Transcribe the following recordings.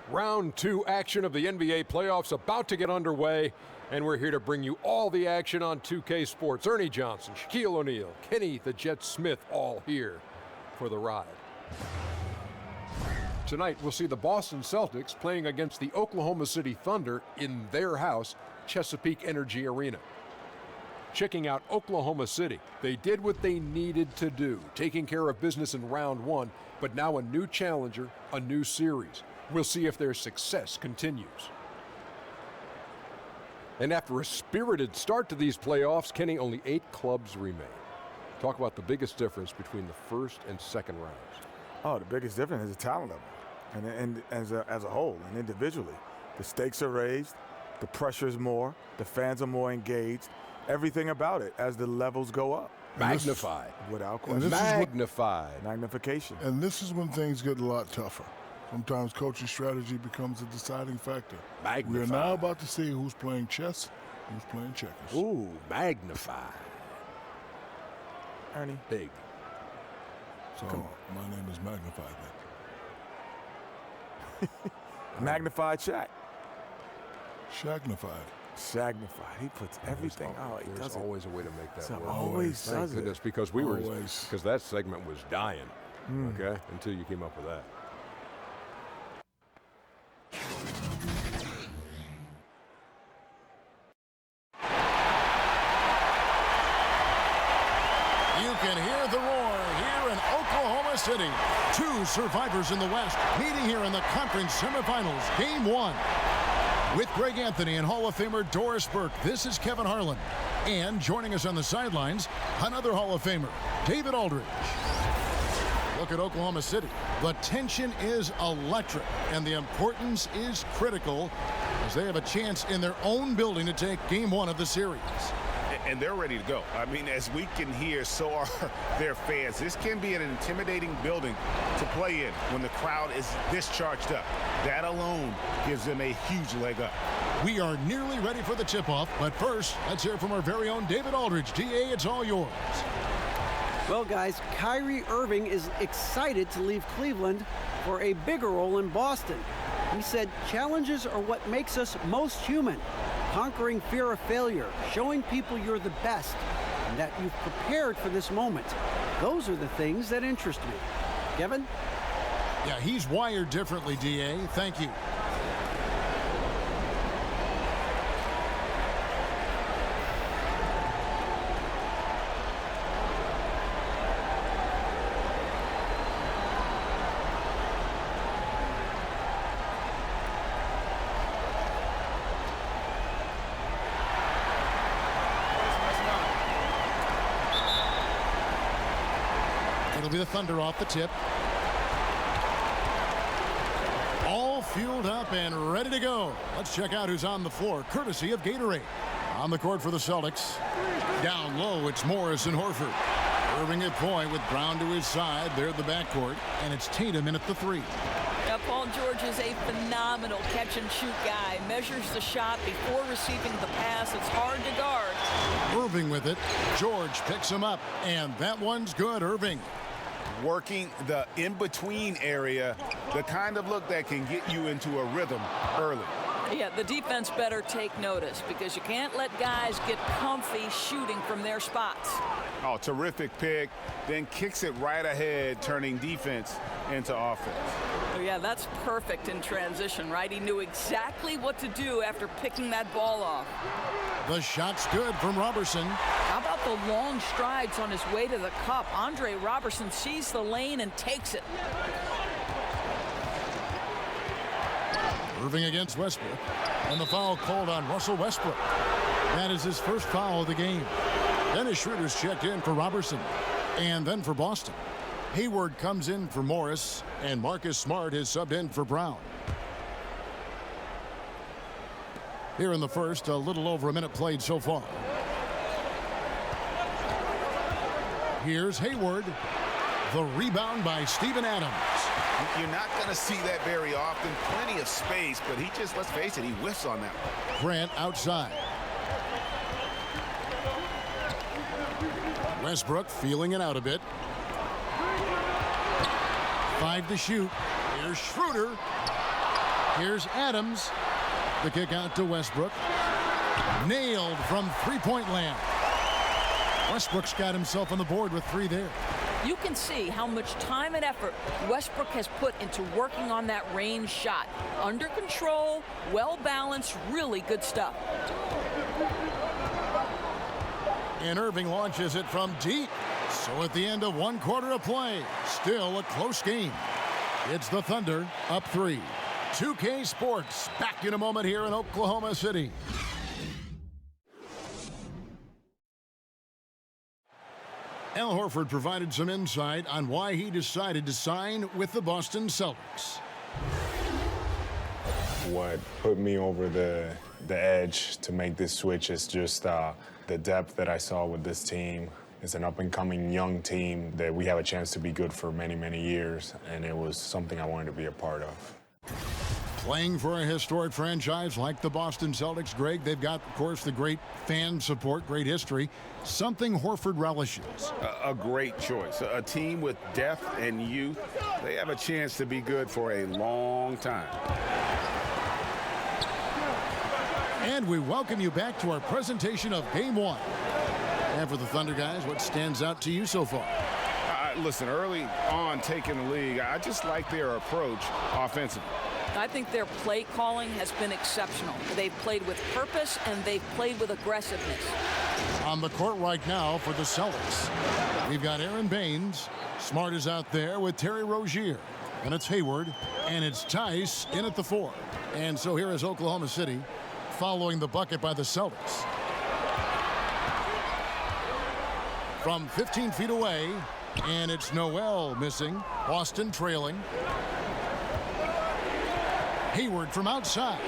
Round 2 action of the NBA playoffs about to get underway, and we're here to bring you all the action on 2K Sports. Ernie Johnson, Shaquille O'Neal, Kenny the Jet Smith, all here for the ride. Tonight, we'll see the Boston Celtics playing against the Oklahoma City Thunder in their house, Chesapeake Energy Arena. Checking out Oklahoma City, they did what they needed to do, taking care of business in round 1, but now a new challenger, a new series. We'll see if their success continues. And after a spirited start to these playoffs, Kenny, only 8 clubs remain. Talk about the biggest difference between the first and second rounds. Oh, the biggest difference is the talent level, and as a whole and individually. The stakes are raised, the pressure is more, the fans are more engaged, everything about it as the levels go up. Magnified. Without question. Magnified. Magnification. And this is when things get a lot tougher. Sometimes coaching strategy becomes a deciding factor. Magnified. We're now about to see who's playing chess, who's playing checkers. Ooh, magnified. Ernie. Big. So my name is Magnified then. Magnified Shaq. Shagnified. Shagnified. He puts everything. Oh, he There's does it. always a way to make that So work. always Thank does goodness, it. because because that segment was dying. Mm. Okay, until you came up with that. You can hear the roar here in Oklahoma City. 2 survivors in the West meeting here in the conference semifinals, Game 1. With Greg Anthony and Hall of Famer Doris Burke, this is Kevin Harlan. And joining us on the sidelines, another Hall of Famer, David Aldridge. Look at Oklahoma City. The tension is electric, and the importance is critical as they have a chance in their own building to take Game 1 of the series. And they're ready to go. I mean, as we can hear, so are their fans. This can be an intimidating building to play in when the crowd is this charged up. That alone gives them a huge leg up. We are nearly ready for the tip-off, but first, let's hear from our very own David Aldridge. DA, it's all yours. Well, guys, Kyrie Irving is excited to leave Cleveland for a bigger role in Boston. He said, challenges are what makes us most human. Conquering fear of failure, showing people you're the best, and that you've prepared for this moment. Those are the things that interest me. Kevin? Yeah, he's wired differently, DA. Thank you. It'll be the Thunder off the tip. All fueled up and ready to go. Let's check out who's on the floor, courtesy of Gatorade. On the court for the Celtics. Down low, it's Morris and Horford. Irving at point with Brown to his side. They're the backcourt, and it's Tatum in at the 3. Now, Paul George is a phenomenal catch-and-shoot guy. Measures the shot before receiving the pass. It's hard to guard. Irving with it. George picks him up, and that one's good, Irving. Working the in-between area, the kind of look that can get you into a rhythm early. Yeah, the defense better take notice because you can't let guys get comfy shooting from their spots. Oh, terrific pick. Then kicks it right ahead, turning defense into offense. Oh, yeah, that's perfect in transition, right? He knew exactly what to do after picking that ball off. The shot's good from Robertson. How about the long strides on his way to the cup? Andre Robertson sees the lane and takes it. Irving against Westbrook. And the foul called on Russell Westbrook. That is his first foul of the game. Dennis Schroeder's checked in for Robertson. And then for Boston, Hayward comes in for Morris. And Marcus Smart is subbed in for Brown. Here in the first, a little over a minute played so far. Here's Hayward. The rebound by Steven Adams. You're not going to see that very often. Plenty of space, but he just, let's face it, he whiffs on that one. Grant outside. Westbrook feeling it out a bit. 5 to shoot. Here's Schroeder. Here's Adams. The kick out to Westbrook. Nailed from three-point land. Westbrook's got himself on the board with 3 there. You can see how much time and effort Westbrook has put into working on that range shot. Under control, well-balanced, really good stuff. And Irving launches it from deep. So at the end of 1 quarter of play, still a close game. It's the Thunder up 3. 2K Sports back in a moment here in Oklahoma City. Al Horford provided some insight on why he decided to sign with the Boston Celtics. What put me over the edge to make this switch is just the depth that I saw with this team. It's an up-and-coming young team that we have a chance to be good for many, many years, and it was something I wanted to be a part of. Playing for a historic franchise like the Boston Celtics, Greg, they've got, of course, the great fan support, great history, something Horford relishes. A great choice. A team with depth and youth. They have a chance to be good for a long time. And we welcome you back to our presentation of Game 1. And for the Thunder guys, what stands out to you so far? Listen, early on taking the league, I just like their approach offensively. I think their play calling has been exceptional. They've played with purpose and they've played with aggressiveness. On the court right now for the Celtics, we've got Aaron Baines. Smart is out there with Terry Rozier. And it's Hayward. And it's Tice in at the 4. And so here is Oklahoma City following the bucket by the Celtics. From 15 feet away, and it's Noel missing. Boston trailing. Hayward from outside.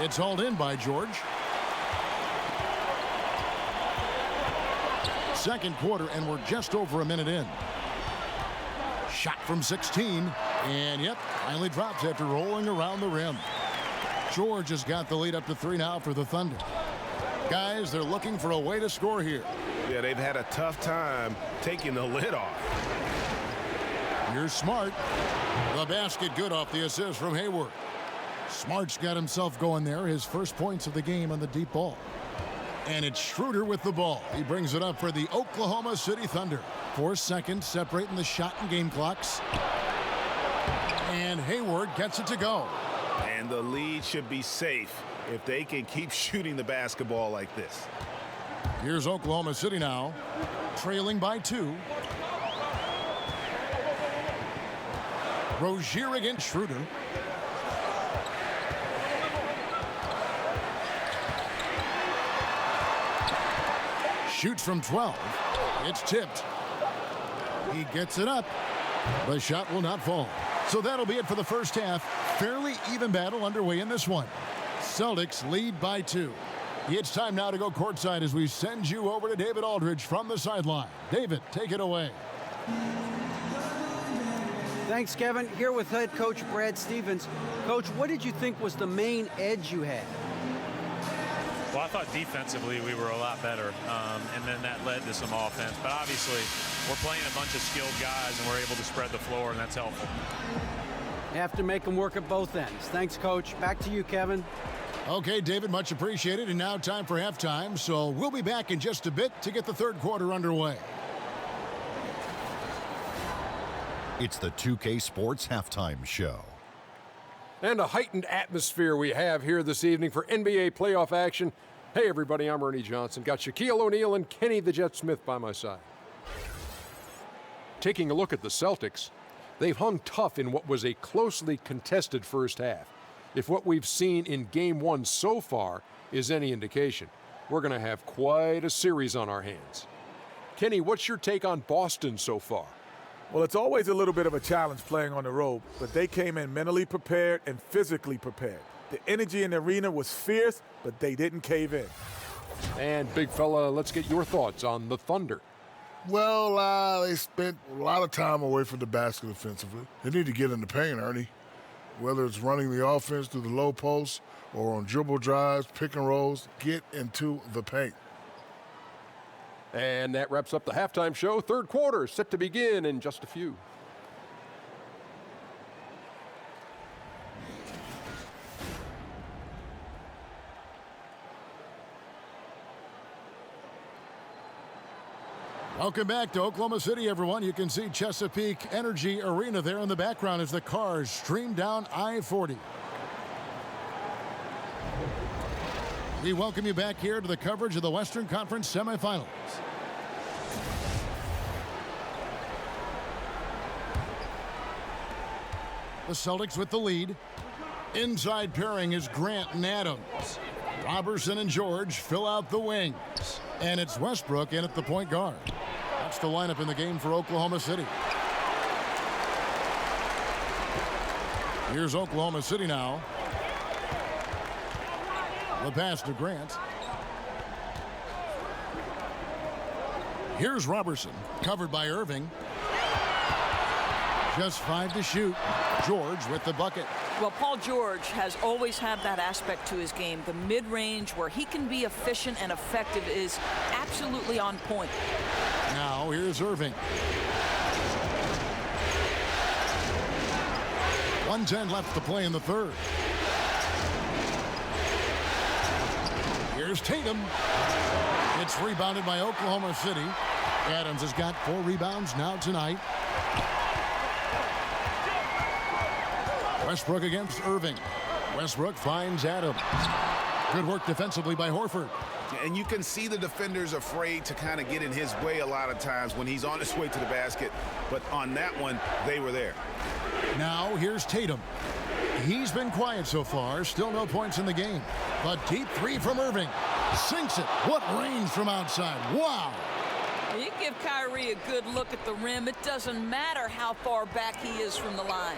It's hauled in by George. Second quarter, and we're just over a minute in. Shot from 16, and yep, finally drops after rolling around the rim. George has got the lead up to 3 now for the Thunder. Guys, they're looking for a way to score here. Yeah, they've had a tough time taking the lid off. Here's Smart. The basket good off the assist from Hayward. Smart's got himself going there. His first points of the game on the deep ball. And it's Schroeder with the ball. He brings it up for the Oklahoma City Thunder. 4 seconds separating the shot and game clocks. And Hayward gets it to go. And the lead should be safe if they can keep shooting the basketball like this. Here's Oklahoma City now, trailing by 2. Rozier against Schroeder. Shoots from 12. It's tipped. He gets it up. The shot will not fall. So that'll be it for the first half. Fairly even battle underway in this one. Celtics lead by 2. It's time now to go courtside as we send you over to David Aldridge from the sideline. David, take it away. Thanks, Kevin. Here with head coach Brad Stevens. Coach, what did you think was the main edge you had? Well, I thought defensively we were a lot better, and then that led to some offense. But obviously, we're playing a bunch of skilled guys, and we're able to spread the floor, and that's helpful. You have to make them work at both ends. Thanks, Coach. Back to you, Kevin. Okay, David, much appreciated. And now time for halftime. So we'll be back in just a bit to get the third quarter underway. It's the 2K Sports Halftime Show. And a heightened atmosphere we have here this evening for NBA playoff action. Hey, everybody, I'm Ernie Johnson. Got Shaquille O'Neal and Kenny the Jet Smith by my side. Taking a look at the Celtics, they've hung tough in what was a closely contested first half. If what we've seen in Game 1 so far is any indication, we're going to have quite a series on our hands. Kenny, what's your take on Boston so far? Well, it's always a little bit of a challenge playing on the road, but they came in mentally prepared and physically prepared. The energy in the arena was fierce, but they didn't cave in. And, big fella, let's get your thoughts on the Thunder. Well, they spent a lot of time away from the basket offensively. They need to get in the paint, Ernie. Whether it's running the offense through the low post or on dribble drives, pick and rolls, get into the paint. And that wraps up the halftime show. Third quarter set to begin in just a few. Welcome back to Oklahoma City, everyone. You can see Chesapeake Energy Arena there in the background as the cars stream down I-40. We welcome you back here to the coverage of the Western Conference semifinals. The Celtics with the lead. Inside pairing is Grant and Adams. Robertson and George fill out the wings. And it's Westbrook in at the point guard. That's the lineup in the game for Oklahoma City. Here's Oklahoma City now. The pass to Grant. Here's Robertson, covered by Irving. Just 5 to shoot. George with the bucket. Well, Paul George has always had that aspect to his game. The mid-range where he can be efficient and effective is absolutely on point. Now here's Irving. 1:10 left to play in the third. Here's Tatum. It's rebounded by Oklahoma City. Adams has got 4 rebounds now tonight. Westbrook against Irving. Westbrook finds Adams. Good work defensively by Horford. And you can see the defenders afraid to kind of get in his way a lot of times when he's on his way to the basket. But on that one, they were there. Now here's Tatum. He's been quiet so far. Still no points in the game. But deep 3 from Irving. Sinks it. What range from outside. Wow. You give Kyrie a good look at the rim. It doesn't matter how far back he is from the line.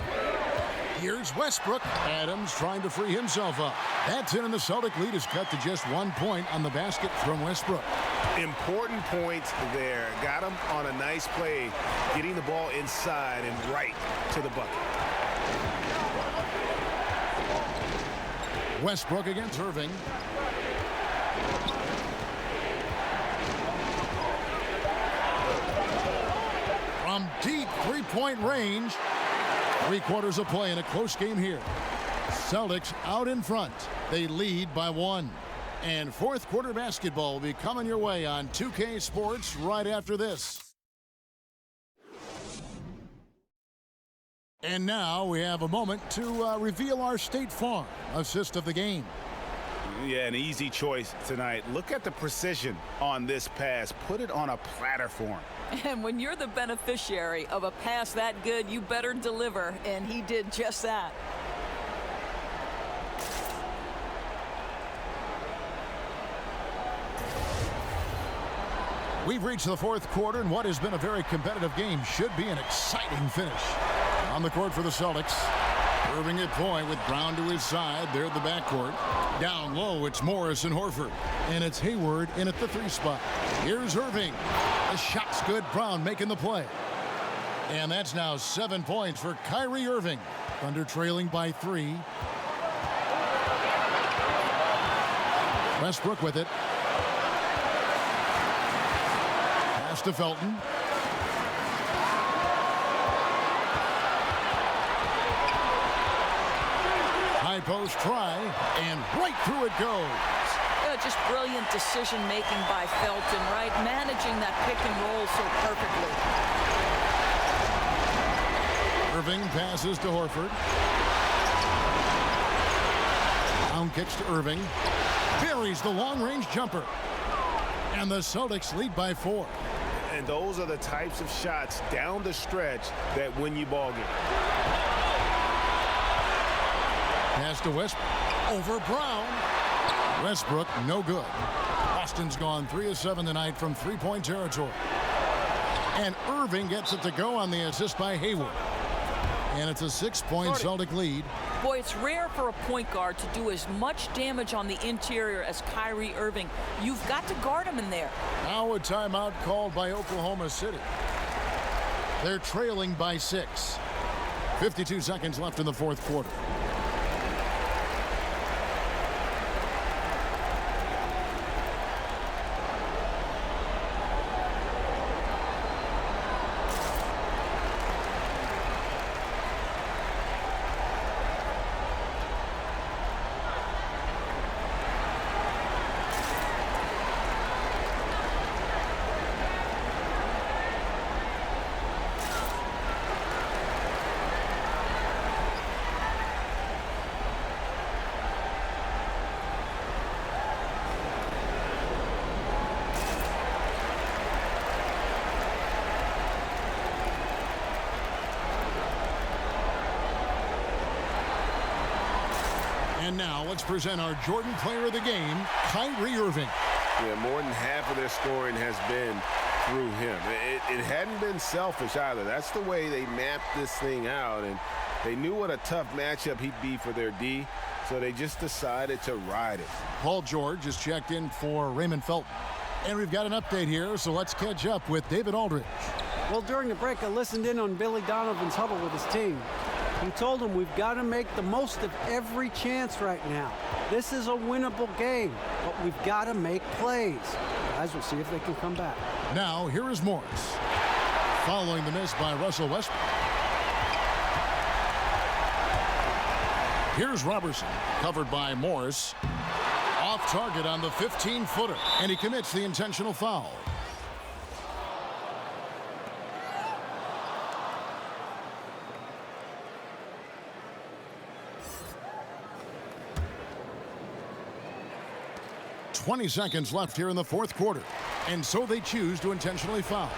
Here's Westbrook. Adams trying to free himself up. That's in, and the Celtic lead is cut to just 1 point on the basket from Westbrook. Important points there. Got him on a nice play, getting the ball inside and right to the bucket. Westbrook against Irving. From deep 3-point range. 3/4 of play in a close game here. Celtics out in front. They lead by 1. And fourth quarter basketball will be coming your way on 2K Sports right after this. And now we have a moment to reveal our State Farm assist of the game. Yeah, an easy choice tonight. Look at the precision on this pass. Put it on a platter for him. And when you're the beneficiary of a pass that good, you better deliver, and he did just that. We've reached the fourth quarter, and what has been a very competitive game should be an exciting finish. On the court for the Celtics. Irving at point with Brown to his side. There at the backcourt. Down low, it's Morris and Horford. And it's Hayward in at the 3 spot. Here's Irving. The shot's good. Brown making the play. And that's now 7 points for Kyrie Irving. Thunder trailing by 3. Westbrook with it. Pass to Felton. High post try, and right through it goes. Just brilliant decision-making by Felton, right? Managing that pick and roll so perfectly. Irving passes to Horford. Down kicks to Irving. Buries the long-range jumper. And the Celtics lead by 4. And those are the types of shots down the stretch that win you ball game. Pass to Westbrook. Over Brown. Westbrook, no good. Boston's gone 3 of 7 tonight from 3-point territory. And Irving gets it to go on the assist by Hayward. And it's a 6-point Celtic lead. Boy, it's rare for a point guard to do as much damage on the interior as Kyrie Irving. You've got to guard him in there. Now a timeout called by Oklahoma City. They're trailing by 6. 52 seconds left in the fourth quarter. And now let's present our Jordan Player of the Game, Kyrie Irving. Yeah, more than half of their scoring has been through him. It hadn't been selfish either. That's the way they mapped this thing out, and they knew what a tough matchup he'd be for their D, so they just decided to ride it. Paul George is checked in for Raymond Felton. And we've got an update here, so let's catch up with David Aldridge. Well, during the break, I listened in on Billy Donovan's huddle with his team. He told them we've got to make the most of every chance right now. This is a winnable game, but we've got to make plays. Guys, we'll see if they can come back. Now, here is Morris. Following the miss by Russell Westbrook. Here's Robertson, covered by Morris. Off target on the 15-footer, and he commits the intentional foul. "20 seconds left here in the fourth quarter, and so they choose to intentionally foul.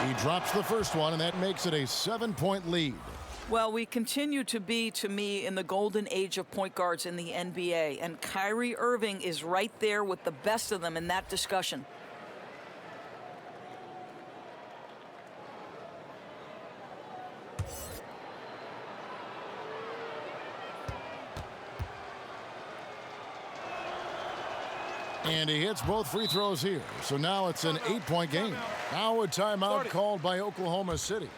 He drops the first one, and that makes it a 7-point lead. Well, we continue to be, to me, in the golden age of point guards in the NBA, and Kyrie Irving is right there with the best of them in that discussion. And he hits both free throws here. So now it's an 8-point game. Now a timeout called by Oklahoma City.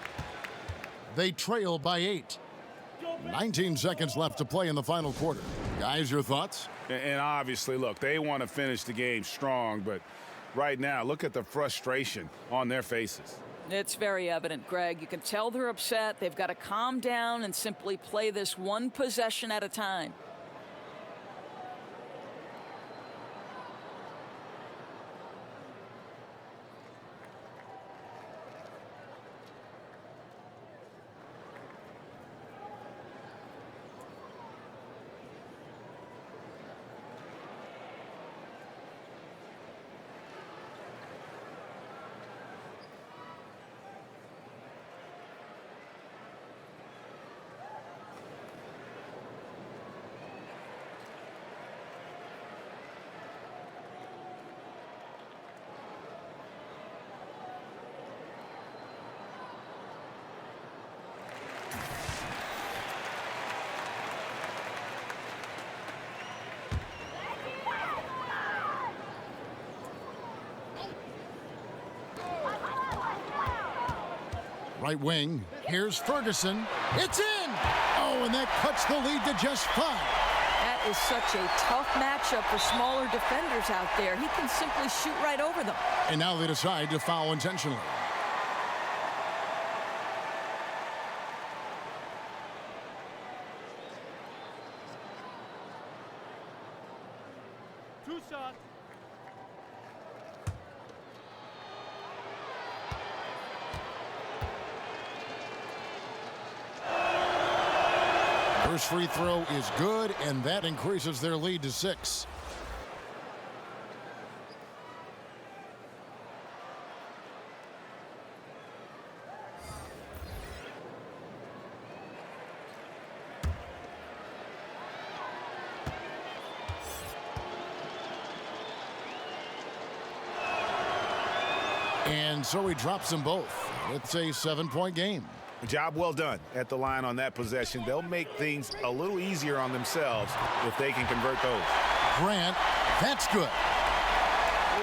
They trail by 8. 19 seconds left to play in the final quarter. Guys, your thoughts? And obviously, look, they want to finish the game strong, but right now, look at the frustration on their faces. It's very evident, Greg. You can tell they're upset. They've got to calm down and simply play this one possession at a time. Right wing. Here's Ferguson. It's in! Oh, and that cuts the lead to just 5. That is such a tough matchup for smaller defenders out there. He can simply shoot right over them. And now they decide to foul intentionally. Two shots. First free throw is good, and that increases their lead to 6. And so he drops them both. It's a 7-point game. Job well done at the line on that possession. They'll make things a little easier on themselves if they can convert those. Grant, that's good.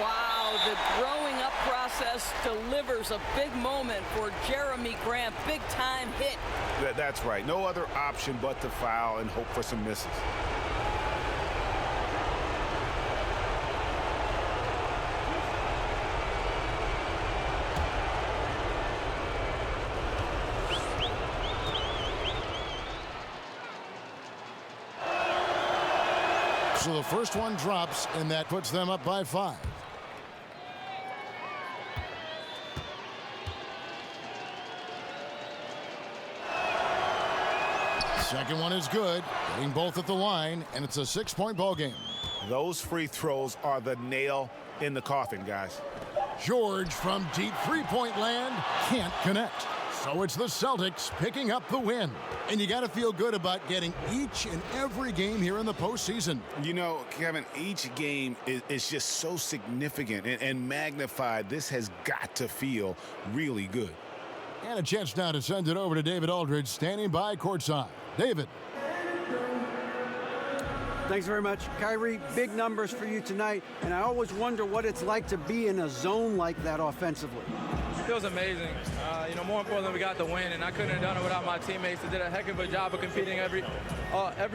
Wow, the growing up process delivers a big moment for Jeremy Grant. Big-time hit. That's right. No other option but to foul and hope for some misses. So the first one drops, and that puts them up by 5. Second one is good. Getting both at the line, and it's a 6-point ball game. Those free throws are the nail in the coffin, guys. George from deep three-point land can't connect. So it's the Celtics picking up the win. And you got to feel good about getting each and every game here in the postseason. You know, Kevin, each game is just so significant and magnified. This has got to feel really good. And a chance now to send it over to David Aldridge, standing by courtside. David. Thanks very much. Kyrie, big numbers for you tonight, and I always wonder what it's like to be in a zone like that offensively. It feels amazing. More importantly, we got the win, and I couldn't have done it without my teammates. They did a heck of a job of competing every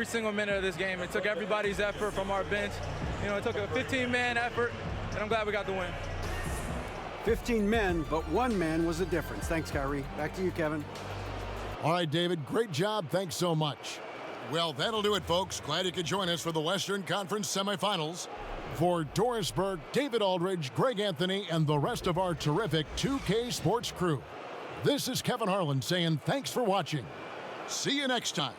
single minute of this game. It took everybody's effort from our bench. It took a 15-man effort, and I'm glad we got the win. 15 men, but one man was the difference. Thanks, Kyrie. Back to you, Kevin. All right, David, great job. Thanks so much. Well, that'll do it, folks. Glad you could join us for the Western Conference semifinals. For Doris Burke, David Aldridge, Greg Anthony, and the rest of our terrific 2K Sports crew, this is Kevin Harlan saying thanks for watching. See you next time.